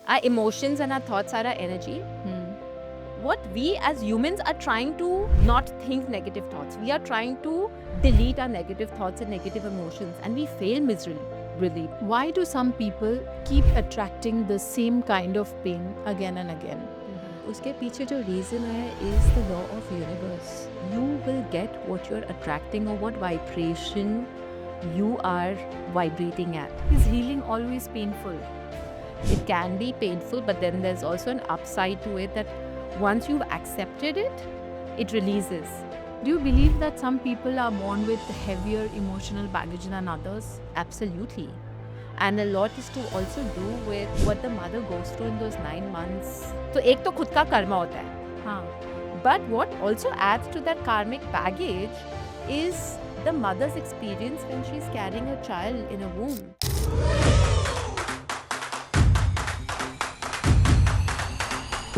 Our emotions and our thoughts are our energy. What we as humans are trying to not think negative thoughts. We are trying to delete our negative thoughts and negative emotions, and we fail miserably. Why do some people keep attracting the same kind of pain again and again? उसके पीछे जो reason है is the law of universe. You will get what you're attracting or what vibration you are vibrating at. Is healing always painful? It can be painful, but then there's also an upside to it that once you've accepted it, it releases. Do you believe that some people are born with heavier emotional baggage than others? Absolutely. And a lot is to also do with what the mother goes through in those 9 months. तो एक तो खुद का कर्मा होता है. हाँ. But what also adds to that karmic baggage is the mother's experience when she's carrying a child in a womb.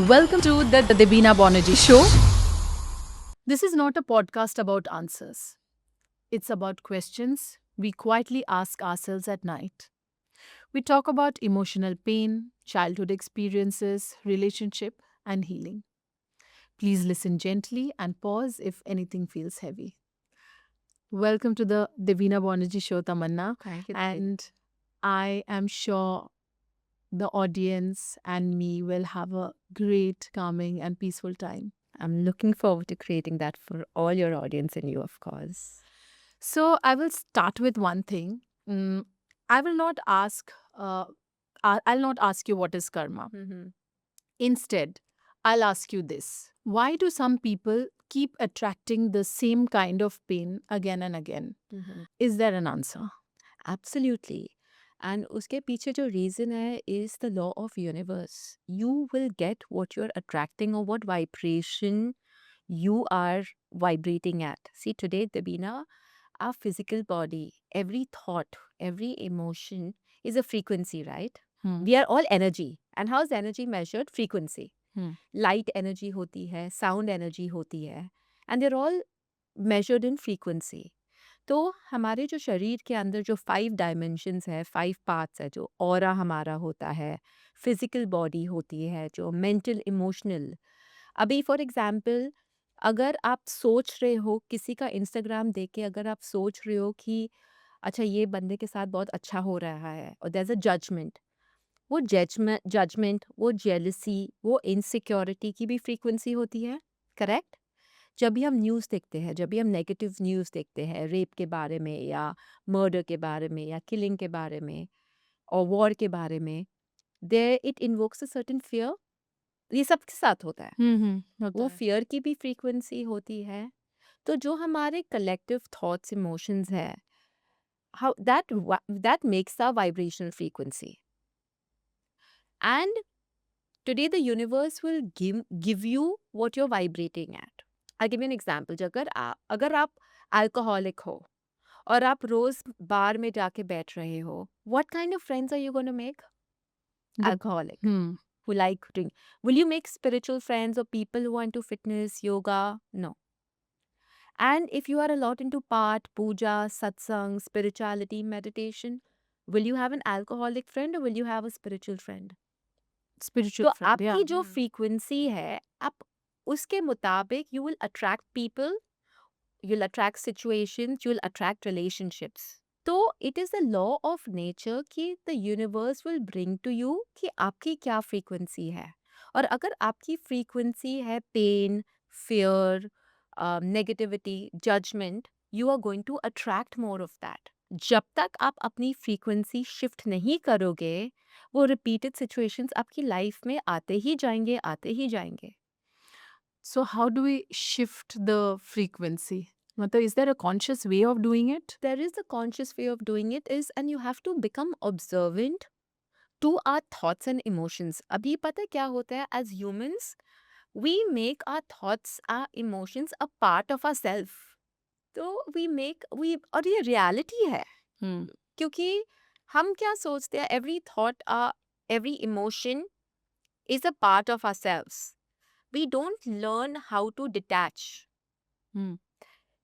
Welcome to the Debina Banerjee Show. This is not a podcast about answers. It's about questions we quietly ask ourselves at night. We talk about emotional pain, childhood experiences, relationship, and healing. Please listen gently and pause if anything feels heavy. Welcome to the Devina Banerjee Show, Tamanna. Thank you. And I am sure the audience and me will have a great, calming, and peaceful time. I'm looking forward to creating that for all your audience and you, of course. So I will start with one thing. I will not ask. I'll not ask you what is karma. Instead, I'll ask you this: why do some people keep attracting the same kind of pain again and again? Is there an answer? Absolutely. And उसके पीछे जो reason है is the law of universe. You will get what you're attracting or what vibration you are vibrating at. See, today, Dabina, our physical body, every thought, every emotion is a frequency, right? We are all energy. And how's energy measured? Frequency. Light energy होती है, sound energy होती है. And they're all measured in frequency. तो हमारे जो शरीर के अंदर जो 5 डायमेंशंस है, 5 पार्ट्स है, जो ऑरा हमारा होता है, फिजिकल बॉडी होती है, जो मेंटल इमोशनल. अभी फॉर एग्जांपल अगर आप सोच रहे हो किसी का इंस्टाग्राम देख के, अगर आप सोच रहे हो कि अच्छा ये बंदे के साथ बहुत अच्छा हो रहा है और देयर इज अ जजमेंट, वो जजमेंट, वो जेलसी, वो इनसिक्योरिटी की भी फ्रीक्वेंसी होती है. करेक्ट? जब भी हम न्यूज़ देखते हैं, जब भी हम नेगेटिव न्यूज़ देखते हैं रेप के बारे में या मर्डर के बारे में या किलिंग के बारे में और वॉर के बारे में, there it invokes a certain fear. ये सबके साथ होता है. वो फियर की भी फ्रीक्वेंसी होती है. तो जो हमारे कलेक्टिव थॉट्स इमोशंस है, how that makes a vibrational frequency. And today the universe will give you what you're vibrating at. I'll give you an example. अगर आप अल्कोहलिक हो और आप रोज बार में जाके बैठ रहे हो, what kind of friends are you going to make? Alcoholic who like drink. Will you make spiritual friends or people who are into fitness, yoga? No. And if you are a lot into part, puja, satsang, spirituality, meditation, will you have an alcoholic friend or will you have a spiritual friend? Spiritual तो friend. आपकी जो frequency है, आप उसके मुताबिक you will attract people, you will attract situations, you will attract relationships. तो it is the law of nature कि the universe will bring to you कि आपकी क्या फ्रीक्वेंसी है. और अगर आपकी फ्रीक्वेंसी है pain, fear, negativity, judgement, you are going to attract more of that. जब तक आप अपनी फ्रीक्वेंसी शिफ्ट नहीं करोगे, वो रिपीटेड सिचुएशंस आपकी लाइफ में आते ही जाएंगे, आते ही जाएंगे. So how do we shift the frequency? Matlab, is there a conscious way of doing it? There is a conscious way of doing it is, and you have to become observant to our thoughts and emotions. अभी पता है क्या होता है? As humans, we make our thoughts, our emotions a part of ourself. तो we और ये reality है. क्योंकि हम क्या सोचते हैं? Every thought, every emotion is a part of ourselves. We don't learn how to detach.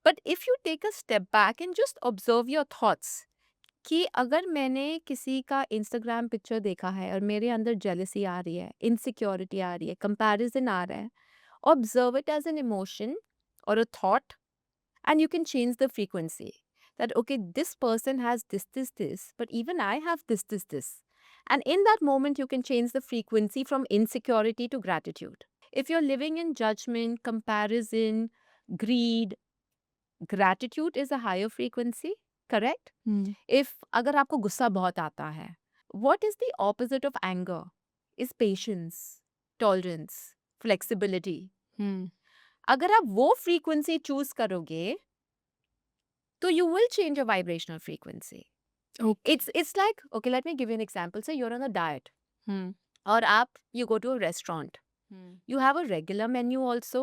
But if you take a step back and just observe your thoughts, कि अगर मैंने किसी का इंस्टाग्राम पिक्चर देखा है और मेरे अंदर जेलसी आ रही है, इनसिक्योरिटी आ रही है, कंपैरिजन आ रहा है, observe it as an emotion or a thought, and you can change the frequency. That, okay, this person has this, but even I have this. And in that moment, you can change the frequency from insecurity to gratitude. If you're living in judgment, comparison, greed, gratitude is a higher frequency, correct? Hmm. If अगर आपको गुस्सा बहुत आता है, what is the opposite of anger? Is patience, tolerance, flexibility. Hmm. अगर आप वो frequency choose करोगे, तो you will change your vibrational frequency. Okay. It's like, okay, let me give you an example. Say you're on a diet, Hmm. or you go to a restaurant. Hmm. You have a regular menu also,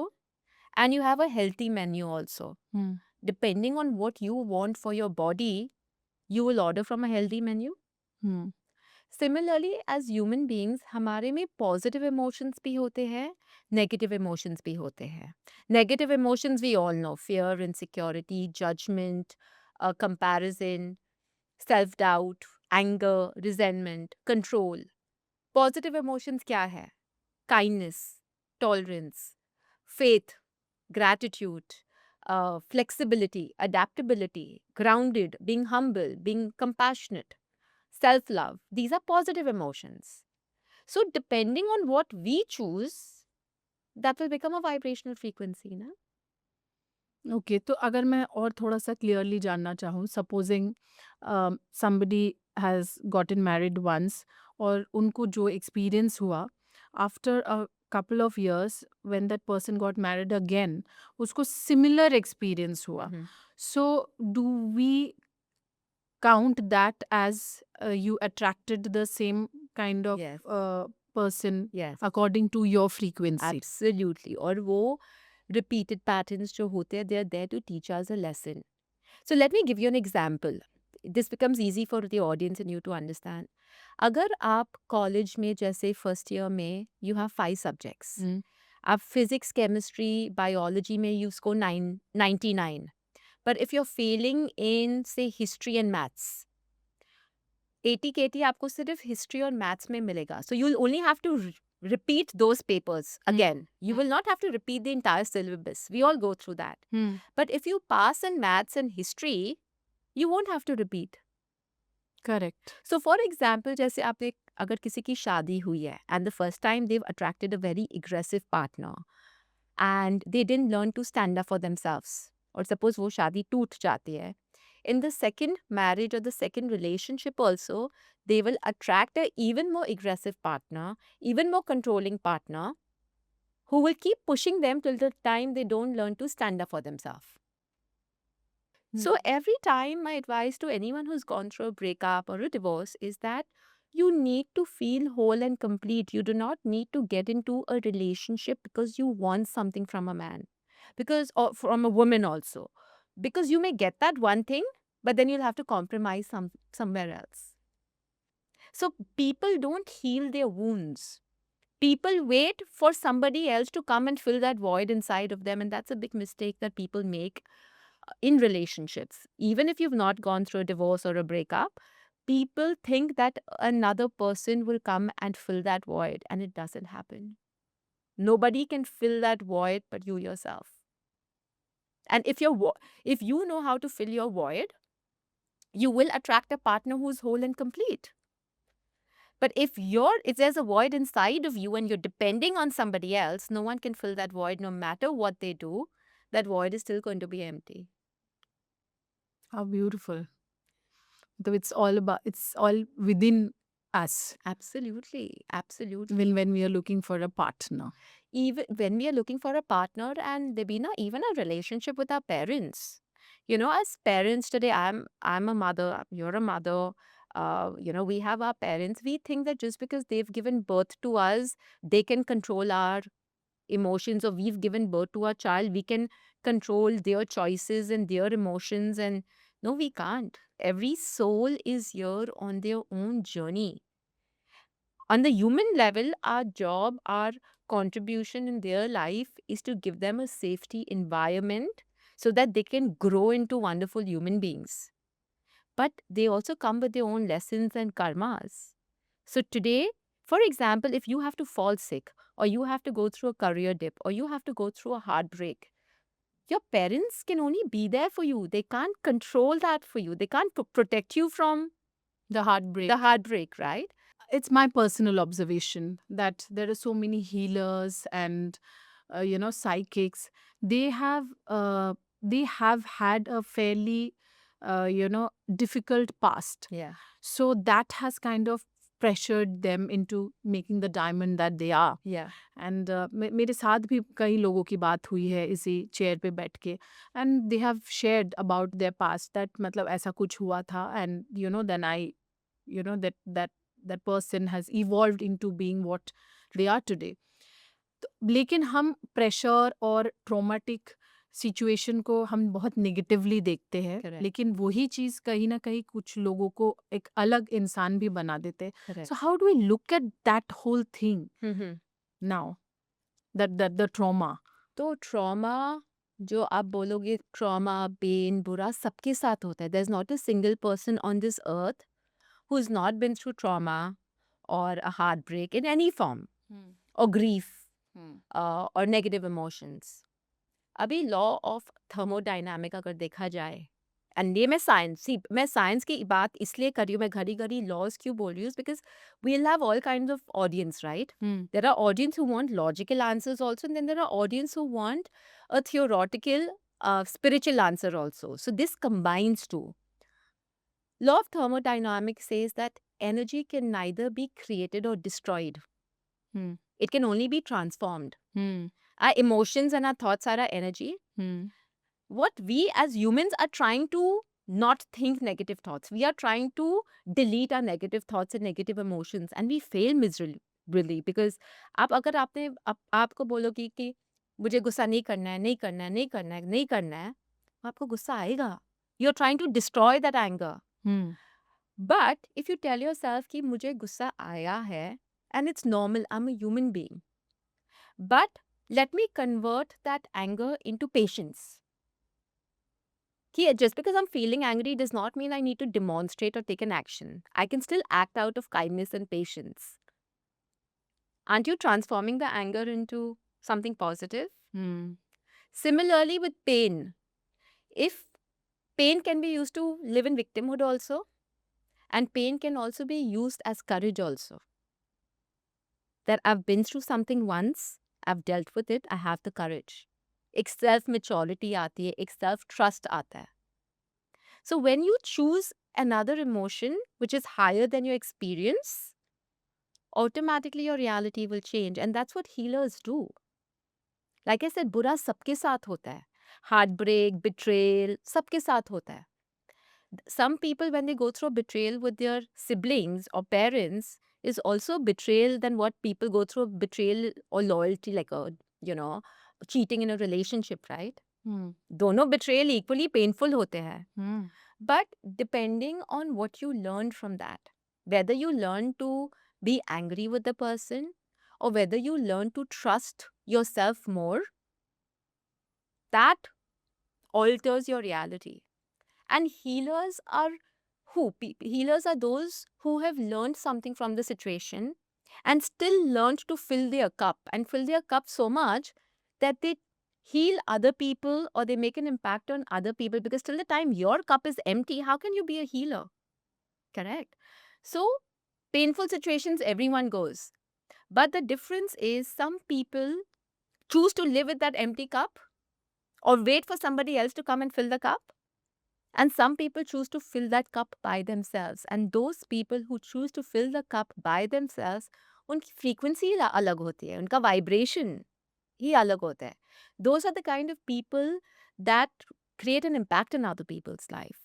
and you have a healthy menu also. Hmm. Depending on what you want for your body, you will order from a healthy menu. Hmm. Similarly, as human beings, हमारे में positive emotions भी होते हैं, negative emotions भी होते हैं. Negative emotions we all know: fear, insecurity, judgment, comparison, self-doubt, anger, resentment, control. Positive emotions क्या है? Kindness, tolerance, faith, gratitude, flexibility, adaptability, grounded, being humble, being compassionate, self-love. These are positive emotions. So depending on what we choose, that will become a vibrational frequency, na? Okay, तो अगर मैं और थोड़ा-सा clearly जानना चाहूँ, supposing somebody has gotten married once और उनको जो एक्सपीरियंस हुआ, after a couple of years when that person got married again, उसको सिमिलर एक्सपीरियंस हुआ। Mhm. So do we count that as you attracted the same kind of Yes, person yes, according to your frequency? absolutely. और वो repeated patterns जो होते हैं, they are there to teach us a lesson. So let me give you an example. This becomes easy for the audience and you to understand. अगर आप college में जैसे first year में you have 5 subjects. हुँ, आप physics, chemistry, biology में you score 99. But if you're failing in say history and maths, 80 के 80 आपको सिर्फ हिस्ट्री और मैथ्स में मिलेगा. So you'll only have to repeat those papers hmm, again. You hmm, will not have to repeat the entire syllabus. We all go through that. Hmm, But if you pass in maths and history, you won't have to repeat. Correct. So for example, जैसे आपने अगर किसी की शादी हुई है and the first time they've attracted a very aggressive partner and they didn't learn to stand up for themselves, और suppose वो शादी टूट जाती है, in the second marriage or the second relationship also, they will attract a even more aggressive partner, even more controlling partner, who will keep pushing them till the time they don't learn to stand up for themselves. So every time my advice to anyone who's gone through a breakup or a divorce is that you need to feel whole and complete. You do not need to get into a relationship because you want something from a man, because or from a woman also, because you may get that one thing, but then you'll have to compromise somewhere else. So people don't heal their wounds. People wait for somebody else to come and fill that void inside of them, and that's a big mistake that people make in relationships. Even if you've not gone through a divorce or a breakup, people think that another person will come and fill that void, and it doesn't happen. Nobody can fill that void but you yourself. And if you know how to fill your void, you will attract a partner who's whole and complete. But if there's a void inside of you and you're depending on somebody else, no one can fill that void no matter what they do. That void is still going to be empty. How beautiful. So it's all within us Absolutely. when Absolutely. when we are looking for a partner. Even when we are looking for a partner, and Debina, even a relationship with our parents. As parents today, I'm a mother, you're a mother. We have our parents. We think that just because they've given birth to us, they can control our emotions, or we've given birth to our child, we can control their choices and their emotions. And no, we can't. Every soul is here on their own journey. On the human level, our job, our contribution in their life is to give them a safety environment so that they can grow into wonderful human beings. but they also come with their own lessons and karmas. So today, for example, if you have to fall sick, or you have to go through a career dip, or you have to go through a heartbreak, your parents can only be there for you. They can't control that for you. They can't protect you from The heartbreak. the heartbreak, right? It's my personal observation that there are so many healers and psychics. They have had a fairly difficult past, Yeah. so that has kind of pressured them into making the diamond that they are. Yeah. And मेरे साथ भी कई लोगों की बात हुई है इसी चेयर पे बैठ के, and they have shared about their past that मतलब ऐसा कुछ हुआ था, and then I that person has evolved into being what they are today. लेकिन हम प्रेशर और ट्रॉमेटिक सिचुएशन को हम बहुत नेगेटिवली देखते हैं, Correct. लेकिन वही चीज़ कहीं ना कहीं कुछ लोगों को एक अलग इंसान भी बना देते हैं. Correct. So how do we look at that whole thing hmm. now, that the trauma? तो ट्रॉमा, जो आप बोलोगे, ट्रॉमा, पेन, बुरा सबके साथ होता है. There is not a single person on this earth who is not bin through trauma और a heartbreak in any form, और ग्रीफ, और नेगेटिव इमोशंस. अभी लॉ ऑफ थर्मोडाइनामिक अगर देखा जाए, एंड ये मैं साइंस की बात इसलिए कर रही हूँ, मैं घड़ी घड़ी लॉज क्यों बोल रही हूँ, because we will have all kind of audience, right? There are audience who want logical answers also, and then there are audience who want a theoretical, spiritual answer also. So this combines two. Law of thermodynamics says that energy can neither be created or destroyed. Hmm. It can only be transformed. Hmm. Our emotions and our thoughts are our energy. Hmm. What we as humans are trying to not think negative thoughts. We are trying to delete our negative thoughts and negative emotions, and we fail miserably because आप अगर आपको बोलोगे कि मुझे गुस्सा नहीं करना है, नहीं करना है, नहीं करना है, नहीं करना है, आपको गुस्सा आएगा. You're trying to destroy that anger. Hmm. But if you tell yourself कि मुझे गुस्सा आया है, and it's normal, I'm a human being. But let me convert that anger into patience. Just because I'm feeling angry does not mean I need to demonstrate or take an action. I can still act out of kindness and patience. Aren't you transforming the anger into something positive? Hmm. Similarly with pain. If pain can be used to live in victimhood also, and pain can also be used as courage also. That I've been through something once, I've dealt with it, I have the courage. एक self maturity आती है, एक self trust आता है. So when you choose another emotion which is higher than your experience, automatically your reality will change, and that's what healers do. Like I said, बुरा सबके साथ होता है. Heartbreak, betrayal, सबके साथ होता है. Some people, when they go through betrayal with their siblings or parents, is also betrayal than what people go through betrayal or loyalty, like cheating in a relationship, right? Hmm. दोनों betrayal equally painful होते हैं. Hmm. But depending on what you learned from that, whether you learn to be angry with the person or whether you learn to trust yourself more, that alters your reality. And healers are who? Healers are those who have learned something from the situation and still learned to fill their cup, and fill their cup so much that they heal other people or they make an impact on other people, because till the time your cup is empty, how can you be a healer? Correct. So painful situations, everyone goes, but the difference is some people choose to live with that empty cup or wait for somebody else to come and fill the cup. And some people choose to fill that cup by themselves. And those people who choose to fill the cup by themselves, उनकी frequency ही अलग होती है, उनका vibration ही अलग होता है. Those are the kind of people that create an impact in other people's life.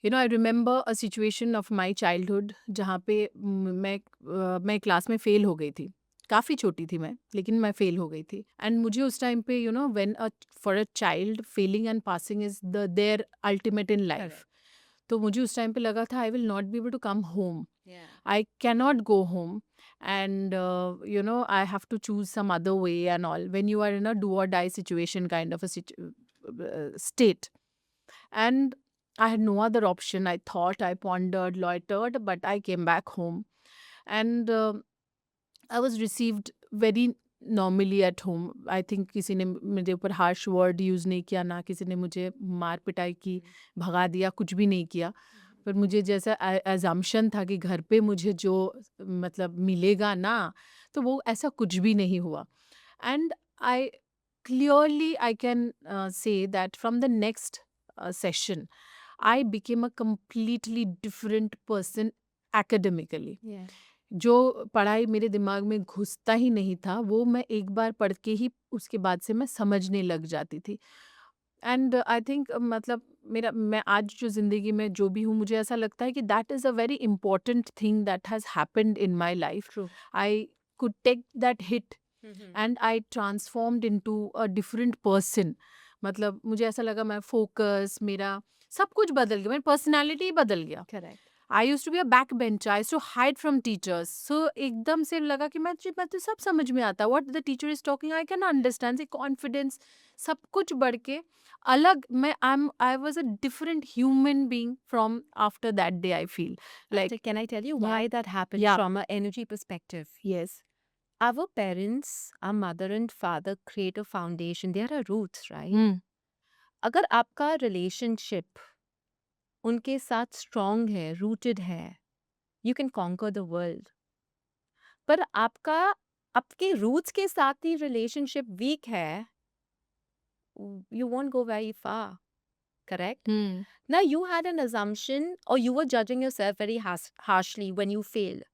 I remember a situation of my childhood जहाँ पे मैं क्लास में फेल हो गई थी. काफ़ी छोटी थी मैं, लेकिन मैं फेल हो गई थी. एंड मुझे उस टाइम पे when for a child failing and passing is their ultimate in life. तो मुझे उस टाइम पे लगा था I will not be able to come home. I cannot go home, and I have to choose some other way and all when you are in a do or die situation kind of a state. And I had no other option. I thought, I pondered, loitered, but I came back home. And I was received very normally at home. I think किसी ने मेरे ऊपर harsh word use नहीं किया, ना किसी ने मुझे मार पिटाई की, भगा दिया, कुछ भी नहीं किया. पर मुझे जैसा assumption था कि घर पे मुझे जो मतलब मिलेगा ना, तो वो ऐसा कुछ भी नहीं हुआ. And I clearly I can say that from the next session, I became a completely different person academically. Yeah. जो पढ़ाई मेरे दिमाग में घुसता ही नहीं था, वो मैं एक बार पढ़ के ही उसके बाद से मैं समझने लग जाती थी. एंड आई थिंक मतलब मेरा मैं आज जो ज़िंदगी में जो भी हूँ, मुझे ऐसा लगता है कि that is a very important thing that has happened in my life. True. I could take that hit Mm-hmm. And I transformed into a different person. मतलब मुझे ऐसा लगा मैं फोकस मेरा सब कुछ बदल गया, मेरी पर्सनालिटी ही बदल गया. Correct. I use to be a back bencher, I use to hide from teachers. So एकदम से लगा कि मैं तो सब समझ में आता, what the teacher is talking I can understand. Confidence सब कुछ बढ़ के अलग मैं I was a different human being from after that day. I feel like So can I tell you Yeah. why that happened Yeah. from an energy perspective? Yes. Our parents, our mother and father create a foundation. There are roots, right? अगर आपका relationship उनके साथ strong है, rooted है, you can conquer the world. पर आपका आपके roots के साथ ही रिलेशनशिप वीक है, you won't go very far. Correct? Now, you had an assumption or you were judging yourself very harshly when you failed.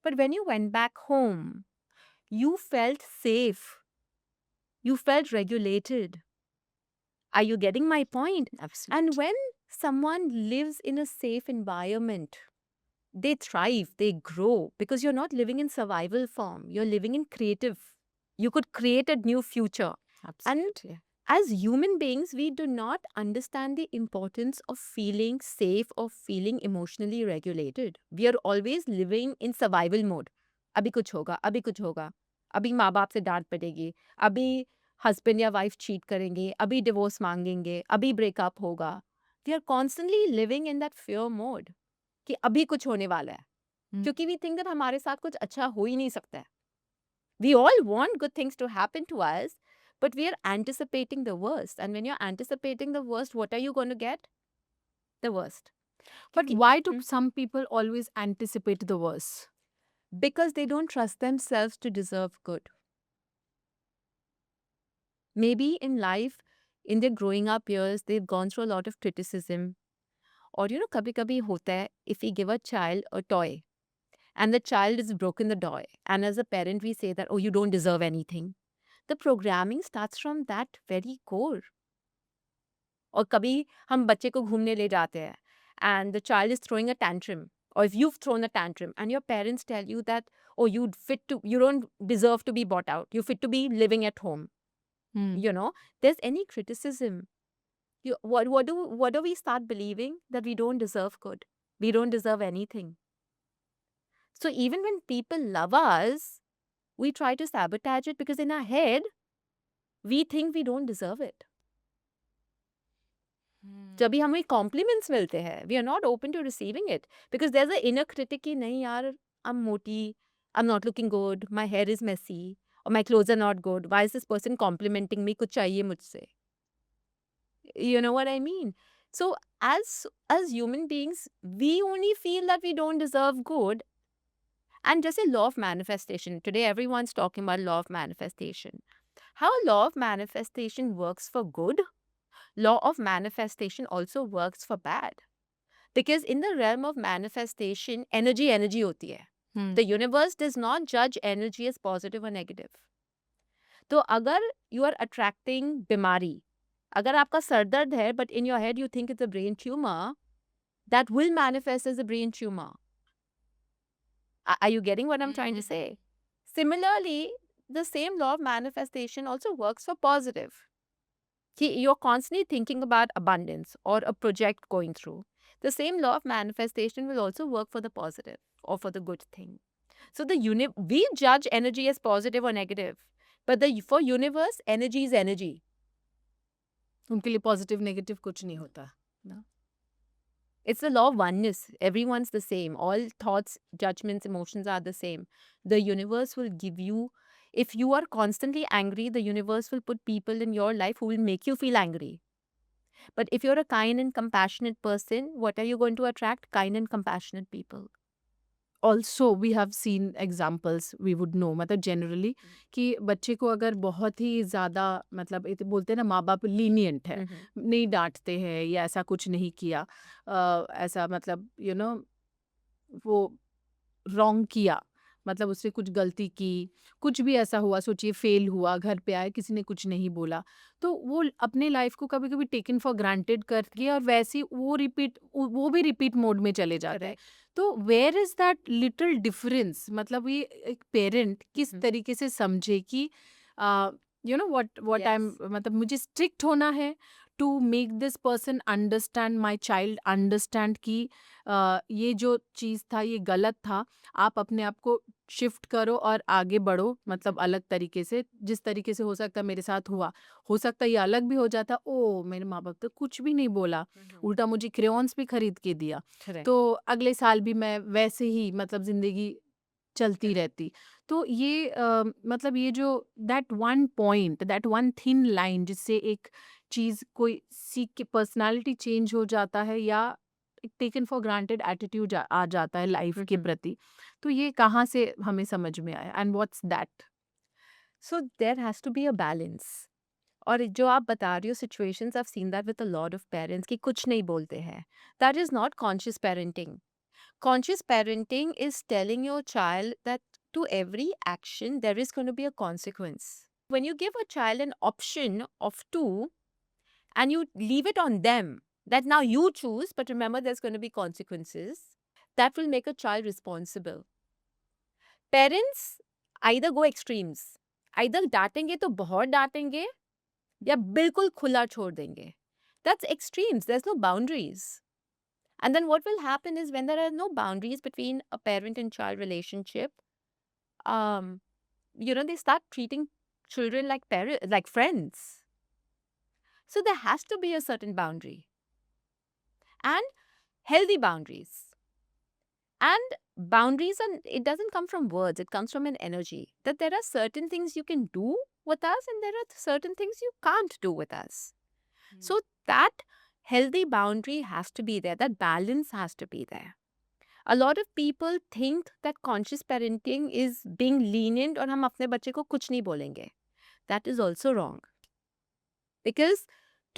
But when you went back home, you felt safe. You felt regulated. Are you getting my point? Absolutely. And when someone lives in a safe environment, they thrive, they grow because you're not living in survival form. You're living in creative. You could create a new future. Absolutely. As human beings, we do not understand the importance of feeling safe or feeling emotionally regulated. We are always living in survival mode. अभी कुछ होगा, अभी कुछ होगा, अभी माँ बाप से डांट पड़ेगी, अभी हस्बैंड या वाइफ चीट करेंगे, अभी डिवोर्स मांगेंगे, अभी ब्रेकअप होगा. We are constantly living in that fear mode कि अभी कुछ होने वाला है. क्योंकि we think that हमारे साथ कुछ अच्छा हो ही नहीं सकता है. We all want good things to happen to us, but we are anticipating the worst. And when you're anticipating the worst, what are you going to get? The worst. But क्योंकि- why do some people always anticipate the worst? Because they don't trust themselves to deserve good. Maybe in life, in their growing up years, they've gone through a lot of criticism. Or, kabhi-kabhi hota hai, if we give a child a toy and the child has broken the toy, and as a parent, we say that, oh, you don't deserve anything. The programming starts from that very core. और कभी हम बच्चे को घूमने ले जाते हैं and the child is throwing a tantrum, or if you've thrown a tantrum and your parents tell you that, oh, you don't deserve to be bought out, you fit to be living at home, there's any criticism, what do we start believing? That we don't deserve good, we don't deserve anything. So even when people love us, we try to sabotage it because in our head we think we don't deserve it. जब भी हमें compliments मिलते हैं, we are not open to receiving it because there is a inner critic कि नहीं यार, I am मोटी, I am not looking good, my hair is messy, और my clothes are not good, why is this person complimenting me, कुछ चाहिए मुझसे. You know what I mean? So as human beings, we only feel that we don't deserve good. And just a law of manifestation, today everyone's talking about law of manifestation. How law of manifestation works for good, law of manifestation also works for bad. Because in the realm of manifestation, energy hoti hai. The universe does not judge energy as positive or negative. तो अगर you are attracting बीमारी, अगर आपका sir दर्द है but in your head you think it's a brain tumor, that will manifest as a brain tumor. Are you getting what I'm trying to say? Similarly, the same law of manifestation also works for positive. You're constantly thinking about abundance or a project going through. The same law of manifestation will also work for the positive or for the good thing. So we judge energy as positive or negative, but for universe, energy is energy. उनके लिए positive negative कुछ नहीं होता. It's the law of oneness. Everyone's the same. All thoughts, judgments, emotions are the same. The universe will give you, if you are constantly angry, the universe will put people in your life who will make you feel angry. But if you're a kind and compassionate person, what are you going to attract? Kind and compassionate people. Also we have seen examples we would know मतलब generally कि बच्चे को अगर बहुत ही ज़्यादा मतलब बोलते हैं ना माँ बाप लीनियंट है, Mhm. नहीं डांटते हैं या ऐसा कुछ नहीं किया, ऐसा मतलब वो रॉन्ग किया, मतलब उसने कुछ गलती की, कुछ भी ऐसा हुआ, सोचिए फेल हुआ, घर पे आए, किसी ने कुछ नहीं बोला, तो वो अपने लाइफ को कभी-कभी टेकन फॉर ग्रांटेड करके और वैसे ही वो भी रिपीट मोड में चले जाता है। Correct. तो where is that little difference, मतलब ये एक पेरेंट किस Mhm. तरीके से समझे कि व्हाट आई एम, Yes. मतलब मुझे स्ट्रिक्ट होना है to make this person understand, my child understand कि ये जो चीज़ था ये गलत था, आप अपने आप को शिफ्ट करो और आगे बढ़ो, मतलब अलग तरीके से, जिस तरीके से हो सकता है मेरे साथ हुआ, हो सकता है ये अलग भी हो जाता, ओह मेरे माँ बाप तो कुछ भी नहीं बोला, Mhm. उल्टा मुझे क्रेयॉन्स भी खरीद के दिया, Correct. तो अगले साल भी मैं वैसे ही मतलब ज़िंदगी चलती Correct. रहती। तो ये मतलब ये जो that one point, that one thin line जिससे एक चीज़ कोई सीख के पर्सनैलिटी चेंज हो जाता है या एक टेकन फॉर ग्रांटेड एटीट्यूड आ जाता है लाइफ के Mhm. प्रति, तो ये कहाँ से हमें समझ में आया and what's that? So there has to be a balance. और जो आप बता रही हो situations, I have seen that with a lot of parents कि कुछ नहीं बोलते हैं. That is not conscious parenting. Conscious parenting is telling your child that to every action there is going to be a consequence. When you give a child an option of two and you leave it on them that now you choose, but remember there's going to be consequences, that will make a child responsible. Parents either go extremes. Either डांटेंगे तो बहुत डांटेंगे या बिल्कुल खुला छोड़ देंगे. That's extremes. There's no boundaries. And then what will happen is when there are no boundaries between a parent and child relationship, um, they start treating children like like friends. So there has to be a certain boundary and healthy boundaries. And boundaries, and it doesn't come from words, it comes from an energy. That there are certain things you can do with us and there are certain things you can't do with us. So that healthy boundary has to be there, that balance has to be there. A lot of people think that conscious parenting is being lenient और हम अपने बच्चे को कुछ नहीं बोलेंगे. That is also wrong. Because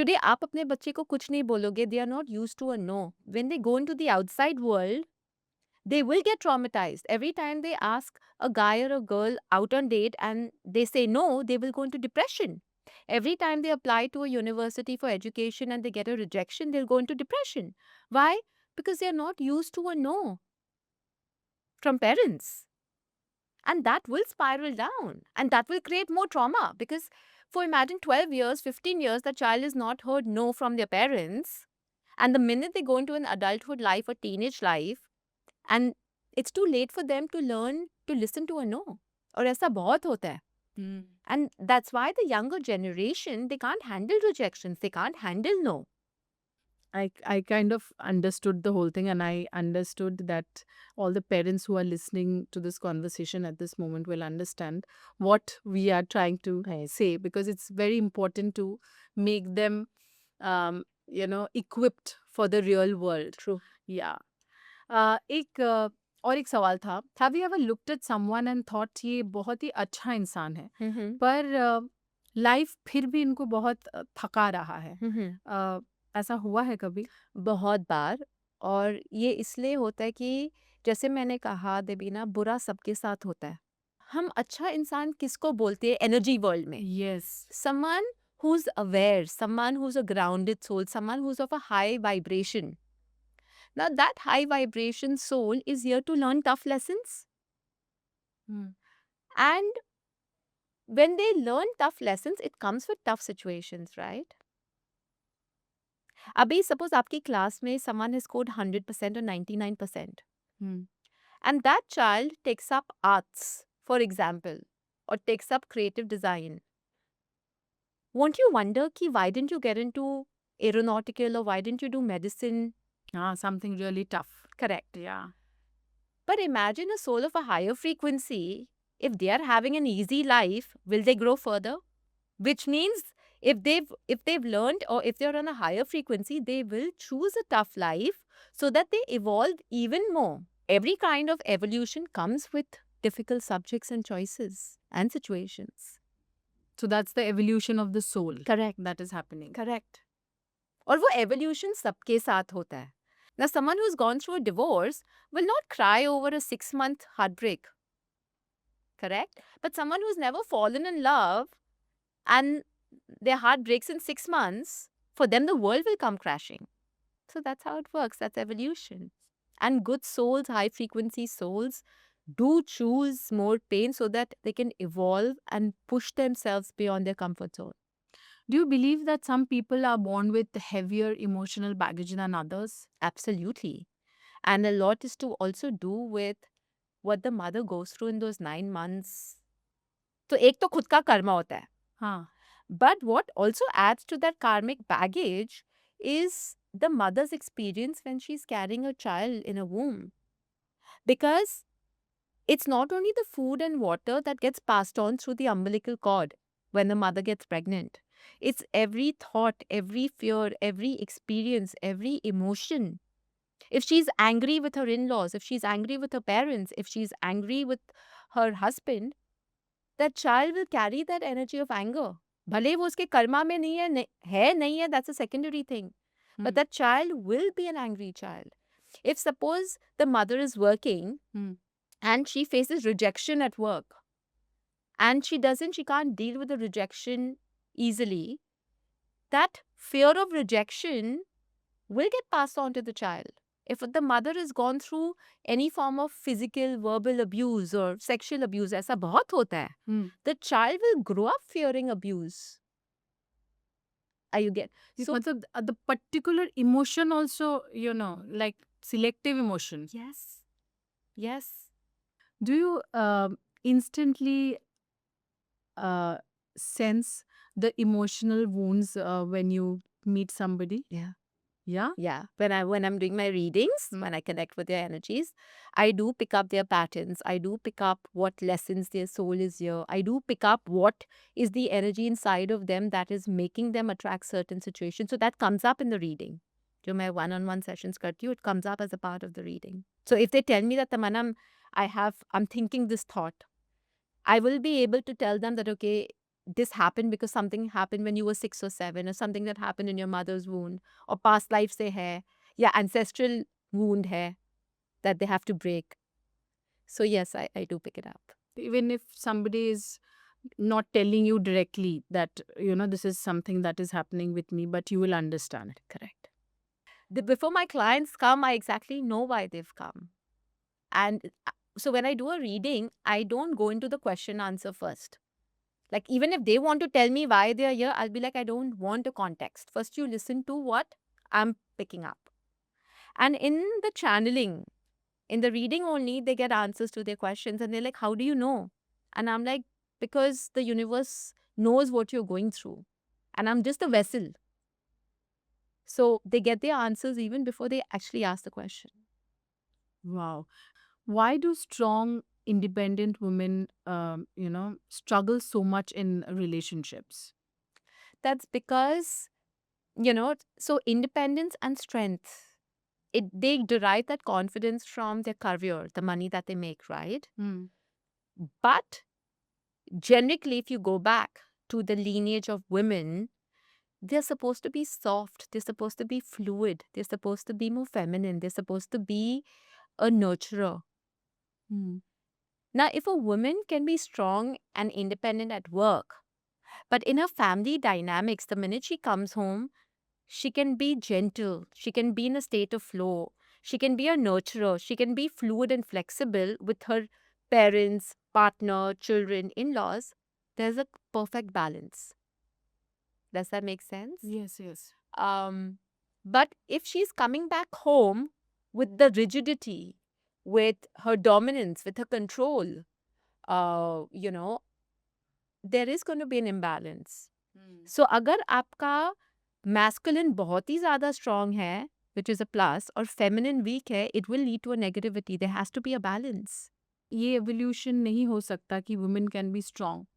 today आप अपने बच्चे को कुछ नहीं बोलोगे, they are not used to a no. When they go into the outside world, they will get traumatized. Every time they ask a guy or a girl out on date and they say no, they will go into depression. Every time they apply to a university for education and they get a rejection, they'll go into depression. Why? Because they are not used to a no from parents. And that will spiral down and that will create more trauma because for imagine 12 years, 15 years, the child is not heard no from their parents. And the minute they go into an adulthood life or teenage life, and it's too late for them to learn to listen to a no. और ऐसा बहुत होता है. And that's why the younger generation, they can't handle rejections. They can't handle no. I kind of understood the whole thing, and I understood that all the parents who are listening to this conversation at this moment will understand what we are trying to say, because it's very important to make them equipped for the real world. True. Yeah. एक और एक सवाल था, have you ever looked at someone and thought ये बहुत ही अच्छा इंसान है, Mm-hmm. पर लाइफ फिर भी इनको बहुत थका रहा है, Mm-hmm. ऐसा हुआ है कभी? बहुत बार. और ये इसलिए होता है कि जैसे मैंने कहा देबीना, बुरा सबके साथ होता है. हम अच्छा इंसान किसको बोलते हैं एनर्जी वर्ल्ड में? Yes. Someone who's aware, someone who's a grounded soul, someone who's of a high vibration. Now that high vibration soul is here to learn tough lessons. And when they learn tough lessons, it comes with tough situations, right? अभी suppose आपकी class में someone has scored 100% or 99%. And that child takes up arts, for example, or takes up creative design. Won't you wonder ki why didn't you get into aeronautical or why didn't you do medicine? Something really tough. Correct. Yeah. But imagine a soul of a higher frequency. If they are having an easy life, will they grow further? Which means if they've learned, or if they're on a higher frequency, they will choose a tough life so that they evolve even more. Every kind of evolution comes with difficult subjects and choices and situations. So that's the evolution of the soul Correct. that is happening. Correct. और वो evolution सबके साथ होता है. Now, someone who's gone through a divorce will not cry over a 6-month heartbreak. Correct? But someone who's never fallen in love and their heart breaks in 6 months, for them the world will come crashing. So that's how it works. That's evolution. And good souls, high frequency souls, do choose more pain so that they can evolve and push themselves beyond their comfort zone. Do you believe that some people are born with heavier emotional baggage than others? Absolutely. And a lot is to also do with what the mother goes through in those 9 months. तो एक तो खुद का कर्मा होता है. हाँ. But what also adds to that karmic baggage is the mother's experience when she's carrying a child in a womb. Because it's not only the food and water that gets passed on through the umbilical cord when the mother gets pregnant. It's every thought, every fear, every experience, every emotion. If she's angry with her in-laws, if she's angry with her parents, if she's angry with her husband, that child will carry that energy of anger. भले वो उसके कर्मा में नहीं है, नहीं है, that's a secondary thing. But that child will be an angry child. If suppose the mother is working and she faces rejection at work, and she can't deal with the rejection easily, that fear of rejection will get passed on to the child. If the mother has gone through any form of physical, verbal abuse or sexual abuse, ऐसा बहुत होता है, the child will grow up fearing abuse. Are you get? So the particular emotion also, like selective emotion. Yes. Yes. Do you instantly sense the emotional wounds when you meet somebody? Yeah. Yeah. Yeah. When I'm doing my readings, when I connect with their energies, I do pick up their patterns. I do pick up what lessons their soul is here. I do pick up what is the energy inside of them that is making them attract certain situations. So that comes up in the reading. जो मैं one-on-one sessions करती हूँ, it comes up as a part of the reading. So if they tell me that Tamanna, I'm thinking this thought, I will be able to tell them that, okay, this happened because something happened when you were 6 or 7, or something that happened in your mother's wound, or past life se hai, yeah, ancestral wound hai that they have to break. So yes, I do pick it up. Even if somebody is not telling you directly that, this is something that is happening with me, but you will understand. Correct. Before my clients come, I exactly know why they've come. And so when I do a reading, I don't go into the question answer first. Like, even if they want to tell me why they are here, I'll be like, I don't want a context. First, you listen to what I'm picking up. And in the channeling, in the reading only, they get answers to their questions. And they're like, how do you know? And I'm like, because the universe knows what you're going through. And I'm just a vessel. So they get their answers even before they actually ask the question. Wow. Why do strong, independent women, struggle so much in relationships? That's because, so independence and strength, they derive that confidence from their career, the money that they make, right? But generically, if you go back to the lineage of women, they're supposed to be soft, they're supposed to be fluid, they're supposed to be more feminine, they're supposed to be a nurturer. Now, if a woman can be strong and independent at work, but in her family dynamics, the minute she comes home, she can be gentle, she can be in a state of flow, she can be a nurturer, she can be fluid and flexible with her parents, partner, children, in-laws. There's a perfect balance. Does that make sense? Yes, yes. But if she's coming back home with the rigidity, with her dominance, with her control, there is going to be an imbalance. So अगर आपका masculine बहुत ही ज़्यादा strong है, which is a plus, or feminine weak hai, it will lead to a negativity. There has to be a balance. ये evolution नहीं हो सकता कि women can be strong.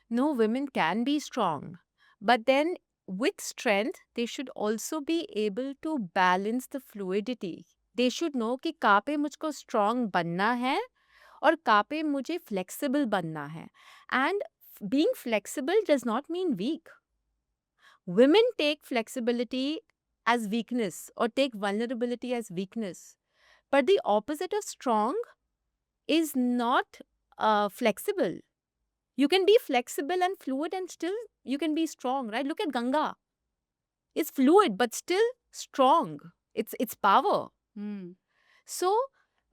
No, women can be strong, but then with strength, they should also be able to balance the fluidity. They should know कि कहाँ पे मुझको strong बनना है और कहाँ पे मुझे flexible बनना है. And being flexible does not mean weak. Women take flexibility as weakness or take vulnerability as weakness. But the opposite of strong is not flexible. You can be flexible and fluid and still you can be strong, right? Look at Ganga. It's fluid but still strong. It's power. So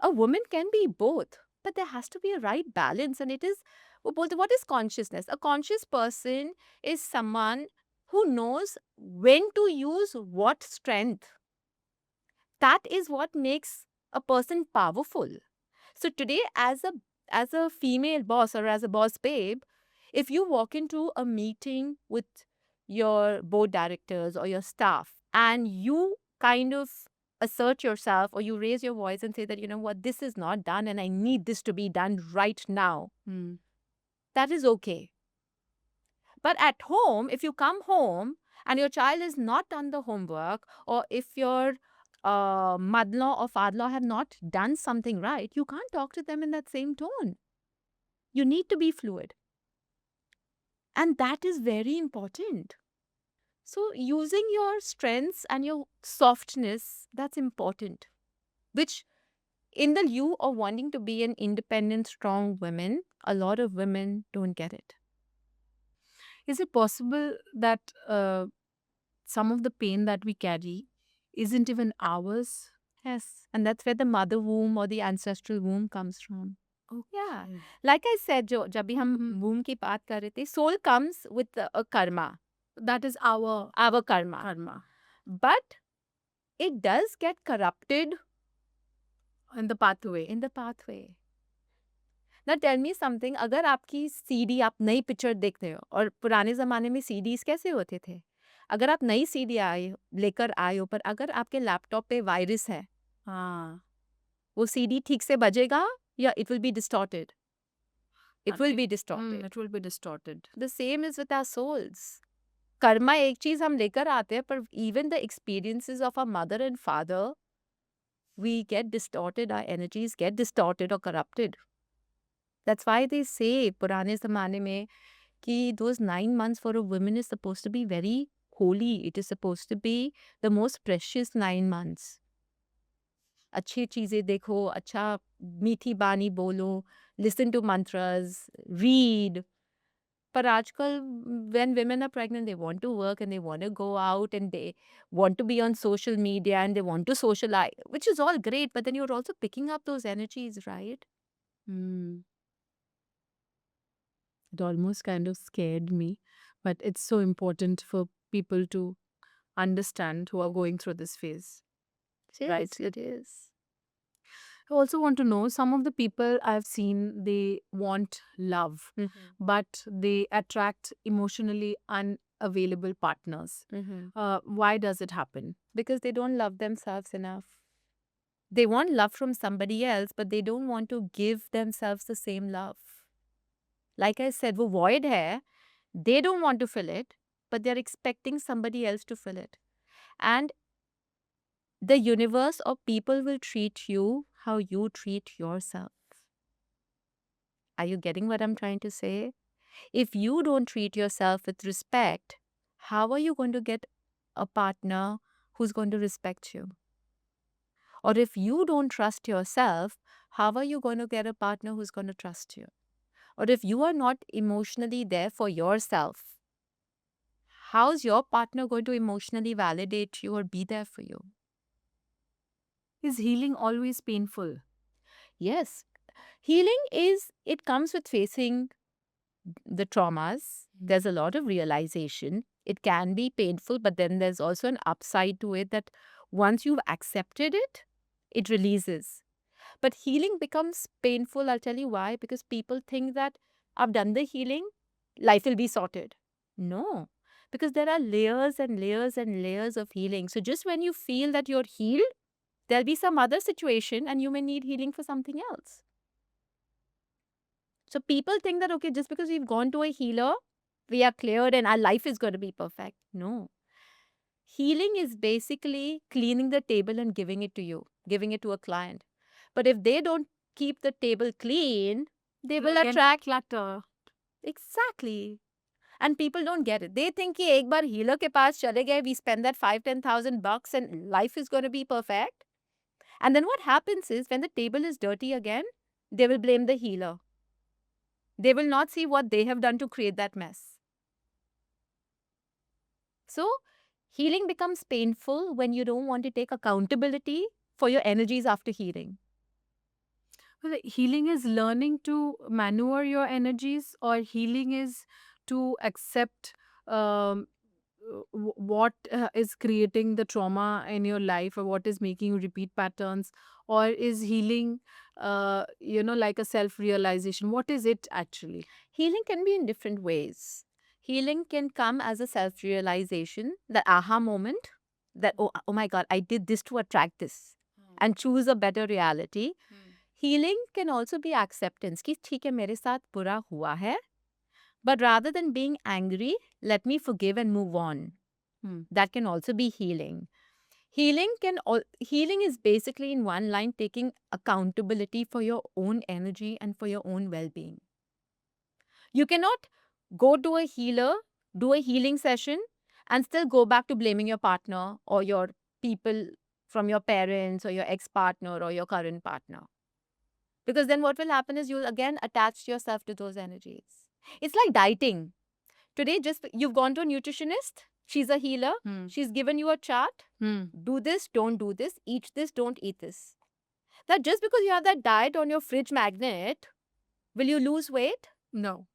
a woman can be both, but there has to be a right balance. And it is both. What is consciousness? A conscious person is someone who knows when to use what strength. That is what makes a person powerful. So today, as a female boss or as a boss babe, if you walk into a meeting with your board directors or your staff and you kind of assert yourself or you raise your voice and say that, you know what, this is not done and I need this to be done right now, that is okay. But at home, if you come home and your child has not done the homework, or if your mother-in-law or father-in-law have not done something right, you can't talk to them in that same tone. You need to be fluid. And that is very important. So using your strengths and your softness, that's important. Which in the lieu of wanting to be an independent, strong woman, a lot of women don't get it. Is it possible that some of the pain that we carry isn't even ours? Yes. And that's where the mother womb or the ancestral womb comes from. Yeah. Like I said, जब भी हम womb की बात कर रहे थे, soul comes with a karma, That is our karma. karma. But it does get corrupted In the pathway. in the pathway. Now tell me something, अगर आपकी सीडी, आप नई पिक्चर देखते हो और पुराने ज़माने में सीडीज़ कैसे होते थे? अगर आप नई सीडी लेकर आए हो, पर अगर आपके लैपटॉप पे वायरस है, हाँ. वो सीडी ठीक से बजेगा या it will be distorted? It will be distorted. It will be distorted. The same is with our souls. Karma एक चीज हम लेकर आते हैं, पर even the experiences of our mother and father, we get distorted, our energies get distorted or corrupted. That's why they say पुराने ज़माने में कि those 9 months for a woman is supposed to be very holy. It is supposed to be the most precious 9 months. अच्छी चीज़ें देखो, अच्छा मीठी बानी बोलो, listen to mantras, read. But आजकल when women are pregnant, they want to work and they want to go out and they want to be on social media and they want to socialize, which is all great. But then you're also picking up those energies, right? It almost kind of scared me, but it's so important for people to understand who are going through this phase. Right. It is. I also want to know, some of the people I've seen, they want love, but they attract emotionally unavailable partners. Why does it happen? Because they don't love themselves enough. They want love from somebody else, but they don't want to give themselves the same love. Like I said, वो void है, they don't want to fill it, but they're expecting somebody else to fill it. And the universe or people will treat you how you treat yourself. Are you getting what I'm trying to say? If you don't treat yourself with respect, how are you going to get a partner who's going to respect you? Or if you don't trust yourself, how are you going to get a partner who's going to trust you? Or if you are not emotionally there for yourself, how's your partner going to emotionally validate you or be there for you? Is healing always painful? Yes. Healing it comes with facing the traumas. There's a lot of realization. It can be painful, but then there's also an upside to it that once you've accepted it, it releases. But healing becomes painful. I'll tell you why. Because people think that I've done the healing, life will be sorted. No. because there are layers and layers and layers of healing. So just when you feel that you're healed, there'll be some other situation and you may need healing for something else. So people think that, okay, just because we've gone to a healer, we are cleared and our life is going to be perfect. No. Healing is basically cleaning the table and giving it to you, giving it to a client. But if they don't keep the table clean, they will attract clutter. Exactly. And people don't get it. They think कि एक बार healer के पास चले गए, we spend that 5-10,000 bucks and life is going to be perfect. And then what happens is when the table is dirty again, they will blame the healer. They will not see what they have done to create that mess. So healing becomes painful when you don't want to take accountability for your energies after healing. Well, healing is learning to maneuver your energies, or healing is to accept what is creating the trauma in your life, or what is making you repeat patterns, or is healing, like a self realization? What is it actually? Healing can be in different ways. Healing can come as a self realization, that aha moment, that, oh my God, I did this to attract this, and choose a better reality. Healing can also be acceptance, कि ठीक है मेरे साथ बुरा हुआ है, but rather than being angry, let me forgive and move on. That can also be healing. Healing is basically in one line taking accountability for your own energy and for your own well-being. You cannot go to a healer, do a healing session, and still go back to blaming your partner or your people from your parents or your ex-partner or your current partner. Because then what will happen is you'll again attach yourself to those energies. It's like dieting. Today, just you've gone to a nutritionist, she's a healer, she's given you a chart. Do this, don't do this, eat this, don't eat this. That just because you have that diet on your fridge magnet, will you lose weight? No.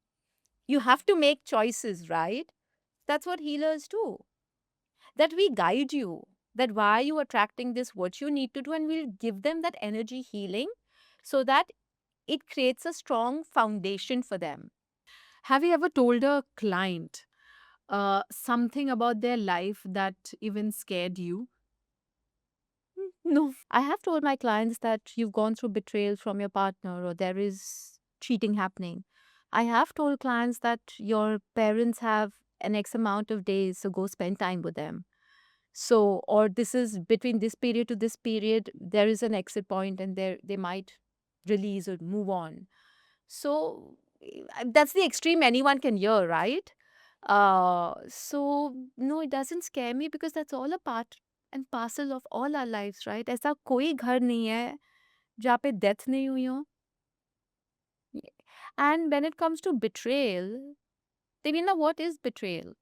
You have to make choices, right? That's what healers do. That we guide you, that why are you attracting this, what you need to do, and we'll give them that energy healing so that it creates a strong foundation for them. Have you ever told a client something about their life that even scared you? No. I have told my clients that you've gone through betrayal from your partner or there is cheating happening. I have told clients that your parents have an X amount of days, so go spend time with them. So, or this is between this period to this period, there is an exit point and they might release or move on. So, that's the extreme anyone can hear, right? So, no, it doesn't scare me because that's all a part and parcel of all our lives, right? ऐसा कोई घर नहीं है जहाँ पे death नहीं हुई हो. And when it comes to betrayal, Devina, what is betrayal?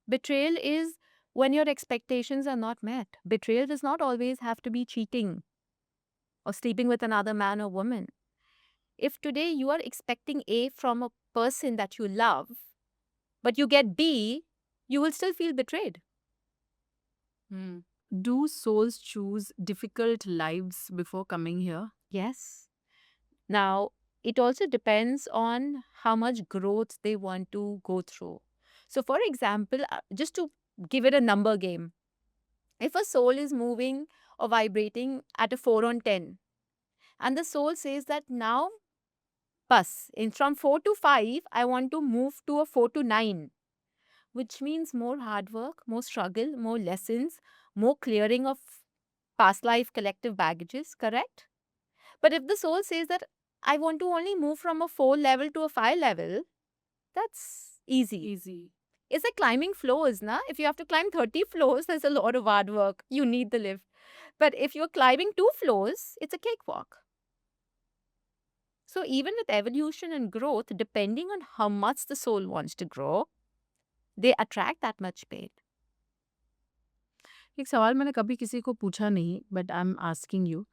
Betrayal is when your expectations are not met. Betrayal does not always have to be cheating or sleeping with another man or woman. If today you are expecting A from a person that you love, but you get B, you will still feel betrayed. Do souls choose difficult lives before coming here? Yes. Now, it also depends on how much growth they want to go through. So, for example, just to give it a number game, if a soul is moving or vibrating at a 4 on 10, and the soul says that now, from 4 to 5, I want to move to a 4 to 9, which means more hard work, more struggle, more lessons, more clearing of past life collective baggages, correct? But if the soul says that I want to only move from a 4 level to a 5 level, that's easy. Easy. It's like climbing floors, na? If you have to climb 30 floors, there's a lot of hard work. You need the lift. But if you're climbing 2 floors, it's a cakewalk. So even with evolution and growth, depending on how much the soul wants to grow, they attract that much pain. एक सवाल मैंने कभी किसी को पूछा नहीं, but I am asking you.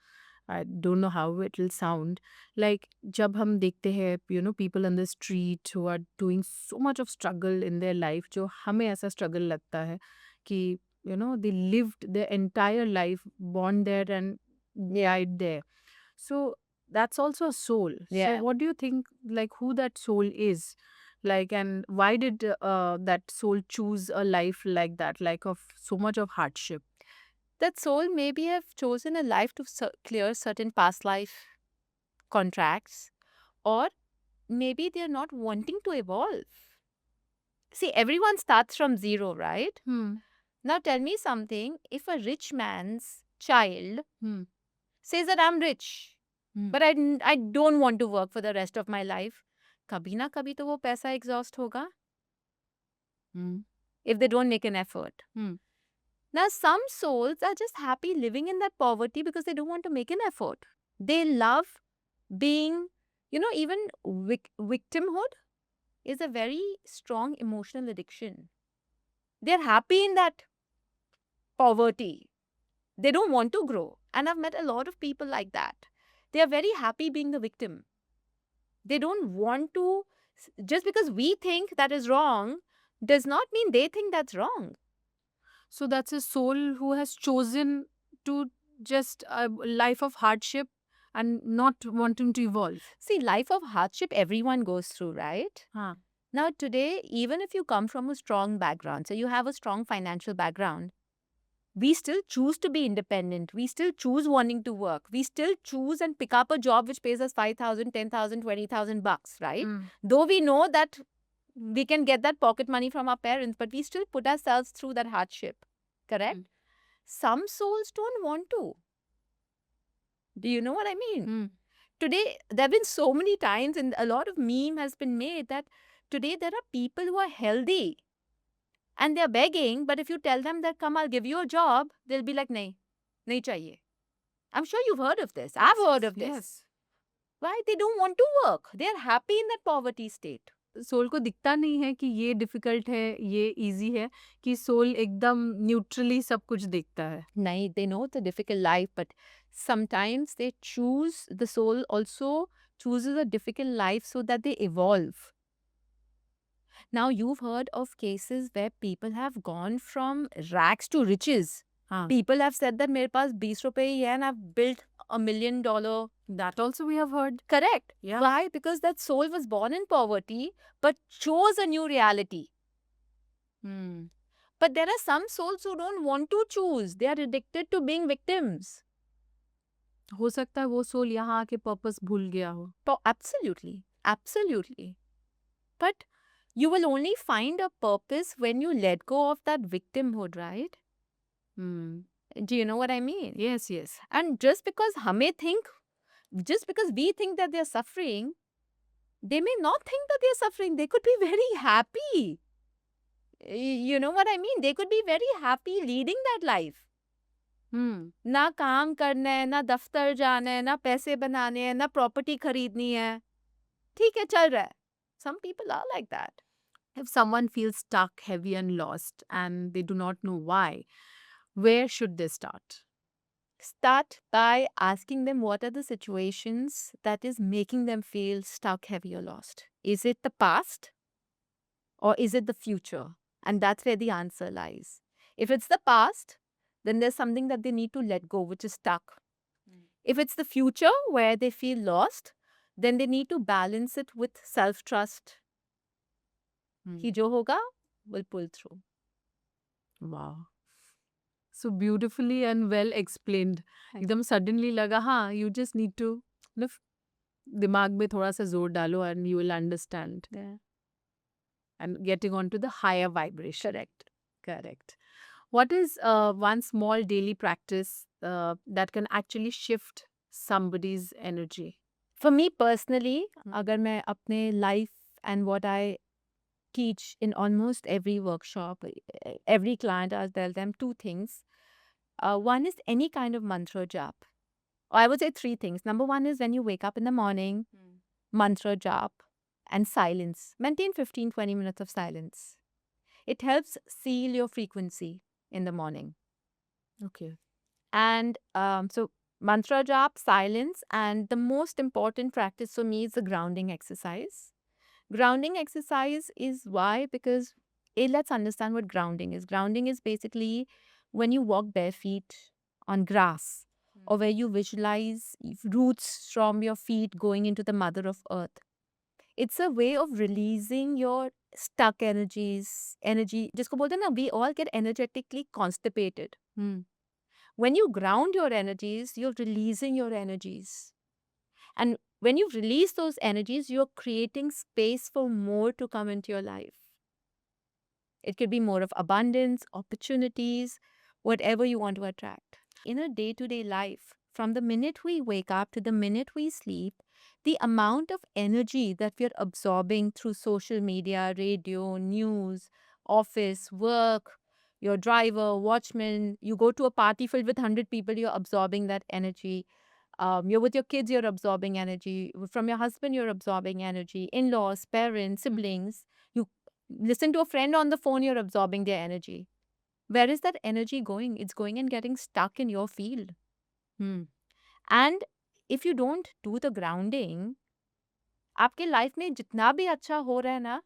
I don't know how it will sound. Like जब हम देखते हैं people on the street who are doing so much of struggle in their life, जो हमें ऐसा स्ट्रगल लगता है कि they lived the entire life, born there and died there. So that's also a soul. Yeah. So what do you think, like, who that soul is? Like, and why did that soul choose a life like that, like of so much of hardship? That soul maybe have chosen a life to clear certain past life contracts, or maybe they're not wanting to evolve. See, everyone starts from zero, right? Hmm. Now tell me something. If a rich man's child Hmm. says that I'm rich, Hmm. but I don't want to work for the rest of my life, कभी ना कभी तो वो पैसा exhaust होगा Hmm. if they don't make an effort. Hmm. Now, some souls are just happy living in that poverty because they don't want to make an effort. They love being, even victimhood is a very strong emotional addiction. They're happy in that poverty. They don't want to grow. And I've met a lot of people like that. They are very happy being the victim. They don't want to, just because we think that is wrong, does not mean they think that's wrong. So that's a soul who has chosen to just a life of hardship and not wanting to evolve. See, life of hardship everyone goes through, right? Huh. Now, today, even if you come from a strong background, so you have a strong financial background, we still choose to be independent. We still choose wanting to work. We still choose and pick up a job which pays us 5,000, 10,000, 20,000 bucks, right? Hmm. Though we know that we can get that pocket money from our parents, but we still put ourselves through that hardship, correct? Mm. Some souls don't want to. Do you know what I mean? Hmm. Today, there have been so many times, and a lot of meme has been made that today there are people who are healthy and they're begging, but if you tell them that, come, I'll give you a job, they'll be like, nahi, nahi chahiye. I'm sure you've heard of this. I've heard of this. Yes. Why? They don't want to work. They're happy in that poverty state. Soul को दिखता नहीं है कि ये difficult है, ये easy है, कि सोल एकदम न्यूट्रली सब कुछ देखता है. Nahi, they know the difficult life, but sometimes they choose, the soul also chooses a difficult life so that they evolve. Now, you've heard of cases where people have gone from rags to riches. हाँ. People have said that मेरे पास 20 रुपए ही है and I've built $1 million. That also we have heard. Correct. Yeah. Why? Because that soul was born in poverty but chose a new reality. Hmm. But there are some souls who don't want to choose. They are addicted to being victims. हो सकता है वो soul यहाँ आके purpose भूल गया हो. Absolutely. Absolutely. But you will only find a purpose when you let go of that victimhood, right? Hmm. Do you know what I mean? Yes, yes. And just because we think that they're suffering, they may not think that they're suffering. They could be very happy. You know what I mean? They could be very happy leading that life. Hmm. ना काम करना है, ना दफ्तर जाना है, ना पैसे बनाने हैं, ना प्रॉपर्टी खरीदनी है. ठीक है, चल रहा है. Some people are like that. If someone feels stuck, heavy, and lost, and they do not know why, where should they start? Start by asking them what are the situations that is making them feel stuck, heavy, or lost. Is it the past or is it the future? And that's where the answer lies. If it's the past, then there's something that they need to let go, which is stuck. If it's the future where they feel lost, then they need to balance it with self-trust. कि जो होगा will pull through. Wow. So beautifully and well explained. Thank एकदम suddenly लगा हाँ, you just need to मतलब दिमाग में थोड़ा सा जोर डालो and you will understand. Yeah. And getting on to the higher vibration. Correct. Correct. What is one small daily practice that can actually shift somebody's energy? For me personally, Hmm. अगर मैं अपने life and what I teach in almost every workshop, every client, I'll tell them two things. One is any kind of mantra jap. Or I would say three things. Number one is when you wake up in the morning, mantra jap and silence. Maintain 15, 20 minutes of silence. It helps seal your frequency in the morning. Okay. And so mantra jap, silence, and the most important practice for me is the grounding exercise. Grounding exercise is why? Because let's understand what grounding is. Grounding is basically when you walk bare feet on grass or where you visualize roots from your feet going into the mother of earth. It's a way of releasing your stuck energy जिसको बोलते हैं ना, we all get energetically constipated. When you ground your energies, you're releasing your energies. And when you release those energies, you're creating space for more to come into your life. It could be more of abundance, opportunities, whatever you want to attract. In a day to day life, from the minute we wake up to the minute we sleep, the amount of energy that we're absorbing through social media, radio, news, office, work, your driver, watchman, you go to a party filled with 100 people, you're absorbing that energy. You're with your kids, you're absorbing energy. From your husband, you're absorbing energy. In laws, parents, siblings. You listen to a friend on the phone, you're absorbing their energy. Where is that energy going? It's going and getting stuck in your field. And if you don't do the grounding, आपके life में जितना भी अच्छा हो रहा है ना,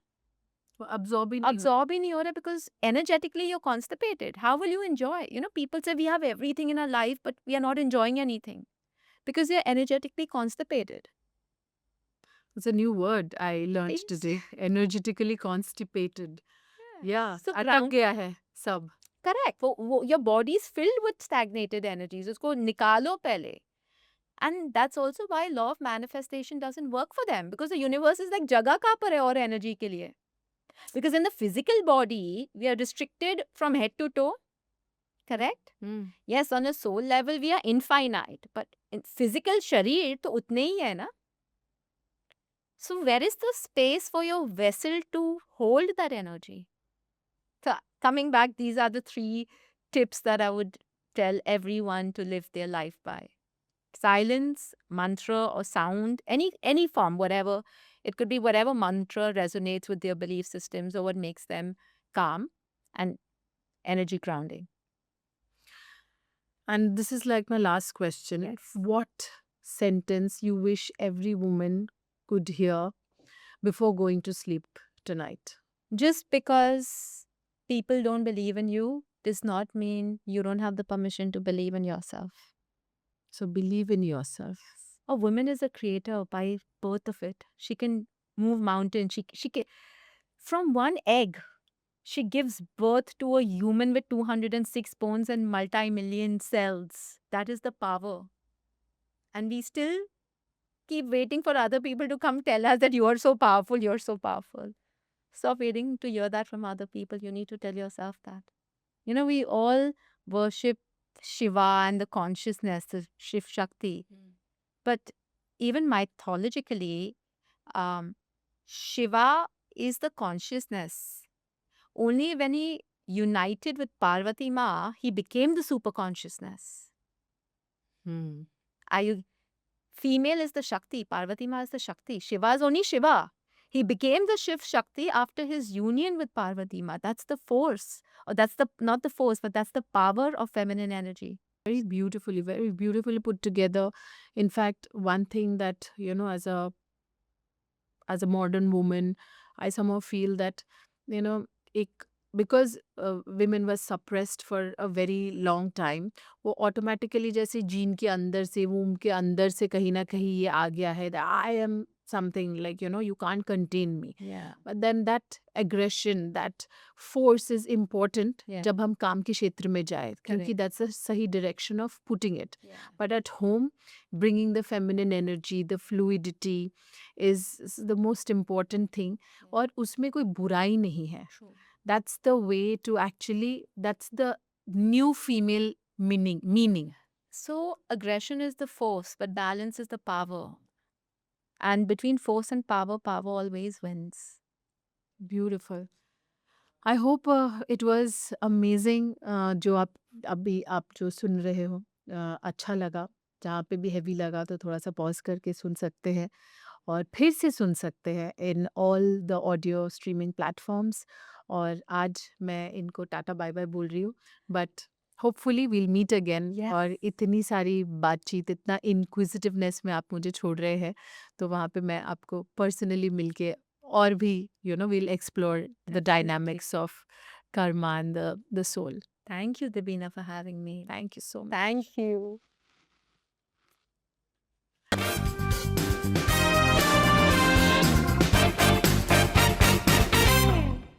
absorb ही नहीं absorb ही नहीं हो रहा, because energetically you're constipated. How will you enjoy? You know, people say we have everything in our life, but we are not enjoying anything because you're energetically constipated. It's a new word I learned Yes. today. Energetically constipated. Yeah. So अटक ground, गया है सब. correct. Your body is filled with stagnated energies. उसको निकालो पहले. And that's also why law of manifestation doesn't work for them, because the universe is like जगह कहाँ पर है और energy के लिए? Because in the physical body, we are restricted from head to toe. Correct? Yes, on a soul level, we are infinite. But in physical sharir तो उतने ही है ना? So where is the space for your vessel to hold that energy? So coming back, these are the 3 tips that I would tell everyone to live their life by. Silence, mantra or sound, any form, whatever. It could be whatever mantra resonates with their belief systems or what makes them calm, and energy grounding. And this is like my last question. Yes. What sentence you wish every woman could hear before going to sleep tonight? Just because people don't believe in you does not mean you don't have the permission to believe in yourself. So believe in yourself. A woman is a creator by birth of it. She can move mountains. She can, from one egg, she gives birth to a human with 206 bones and multi-million cells. That is the power. And we still keep waiting for other people to come tell us that you are so powerful, you're so powerful. Stop waiting to hear that from other people. You need to tell yourself that. You know, we all worship Shiva and the consciousness, the Shiv Shakti. But even mythologically, Shiva is the consciousness. Only when he united with Parvati Ma, he became the super consciousness. Are you? Female is the Shakti, Parvati Ma is the Shakti. Shiva is only Shiva. He became the Shiv Shakti after his union with Parvati Ma. That's the force. Or that's the, not the force, but that's the power of feminine energy. Very beautifully put together. In fact, one thing that, as a modern woman, I somehow feel that, because women were suppressed for a very long time, वो automatically जैसे gene के अंदर से, womb के अंदर से कहीं ना कहीं ये आ गया है that I am something like, you can't contain me. Yeah. But then that aggression, that force is important Yeah. जब हम काम के क्षेत्र में जाए, क्योंकि Correct. that's a सही direction of putting it. Yeah. But at home, bringing the feminine energy, the fluidity is the most important thing. और उसमें कोई बुराई नहीं है. True. That's the way to actually, that's the new female meaning. So aggression is the force, but balance is the power. And between force and power, power always wins. Beautiful. I hope it was amazing जो आप जो सुन रहे हो अच्छा लगा. जहाँ पे भी हेवी लगा तो थोड़ा सा पॉज करके सुन सकते हैं और फिर से सुन सकते हैं in all the audio streaming platforms. और आज मैं इनको टाटा बाय बाय बोल रही हूँ, but hopefully we'll meet again. Yes. और इतनी सारी बातचीत, इतना इनक्विजिटिवनेस में आप मुझे छोड़ रहे हैं, तो वहाँ पे मैं आपको पर्सनली मिलके और भी we'll explore the Definitely. dynamics of karma and the soul. Thank you, Debina, for having me. Thank you so much. Thank you.